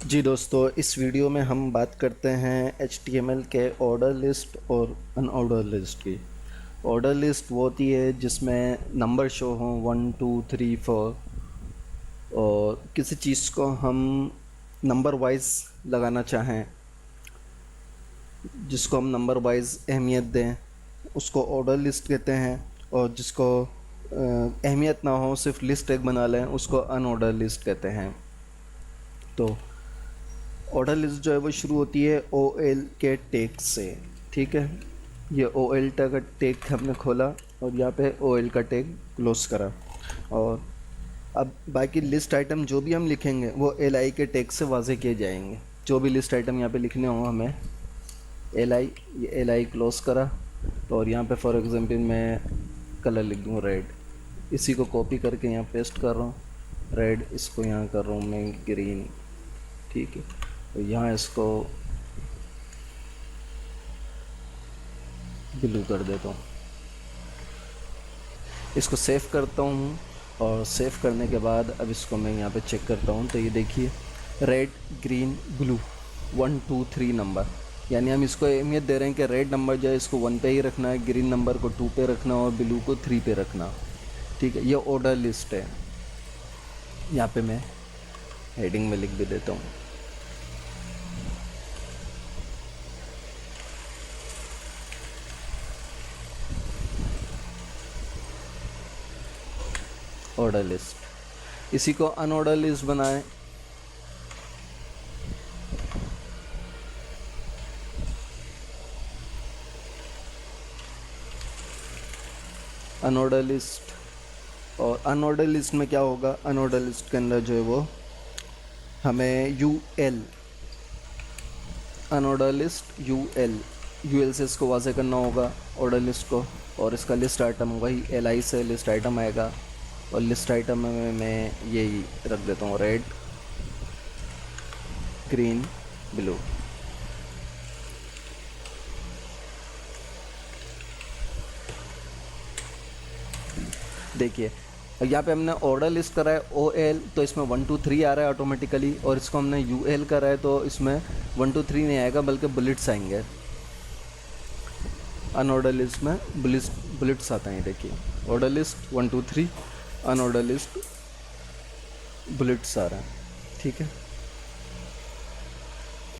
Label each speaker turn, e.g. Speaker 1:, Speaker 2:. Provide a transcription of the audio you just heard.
Speaker 1: जी दोस्तों, इस वीडियो में हम बात करते हैं HTML के ऑर्डर लिस्ट और अनऑर्डर लिस्ट की। ऑर्डर लिस्ट वो होती है जिसमें नंबर शो हों 1 2 3 4 और किसी चीज़ को हम नंबर वाइज लगाना चाहें, जिसको हम नंबर वाइज अहमियत दें, उसको ऑर्डर लिस्ट कहते हैं। और जिसको अहमियत ना हो, सिर्फ लिस्ट एक बना लें, उसको अनऑर्डर लिस्ट कहते हैं। तो ऑर्डर लिस्ट जो है वो शुरू होती है OL के टेग से। ठीक है, ये OL का टेग हमने खोला और यहाँ पे OL का टेग क्लोज करा। और अब बाकी लिस्ट आइटम जो भी हम लिखेंगे वो LI के टेग से वाजे किए जाएंगे। जो भी लिस्ट आइटम यहाँ पे लिखने हों हमें LI, ये LI क्लोज करा। और यहाँ पे फॉर एग्जांपल मैं कलर लिख दूँ रेड। इसी को कॉपी करके यहाँ पेस्ट कर रहा हूँ रेड, इसको यहाँ कर रहा हूँ मैं ग्रीन। ठीक है, तो यहाँ इसको ब्लू कर देता हूँ। इसको सेव करता हूँ और सेव करने के बाद अब इसको मैं यहाँ पे चेक करता हूँ। तो ये देखिए रेड ग्रीन ब्लू 1 2 3 नंबर, यानी हम इसको अहमियत दे रहे हैं कि रेड नंबर जो है इसको 1 पे ही रखना है, ग्रीन नंबर को 2 पे रखना और ब्लू को 3 पे रखना। ठीक है, ये ऑर्डर लिस्ट है। यहाँ पे मैं हेडिंग में लिख भी देता हूँ। Order list. इसी को अनऑर्डर लिस्ट बनाएं। अनऑर्डर लिस्ट, और अनऑर्डर लिस्ट में क्या होगा, अनऑर्डर लिस्ट के अंदर जो है वो हमें UL, अनऑर्डर लिस्ट UL से इसको वाज़े करना होगा ऑर्डर लिस्ट को। और इसका लिस्ट आइटम वही LI से लिस्ट आइटम आएगा। और लिस्ट आइटम में मैं यही रख देता हूँ रेड ग्रीन ब्लू। देखिए यहाँ पे हमने ऑर्डर लिस्ट करा है OL, तो इसमें 1 2 3 आ रहा है ऑटोमेटिकली। और इसको हमने UL करा है तो इसमें 1 2 3 नहीं आएगा बल्कि बुलेट्स आएंगे। अनऑर्डर लिस्ट में बुलेट्स आते हैं। देखिए order list 1 2 3, unorder list bullets आ रहा है। ठीक है।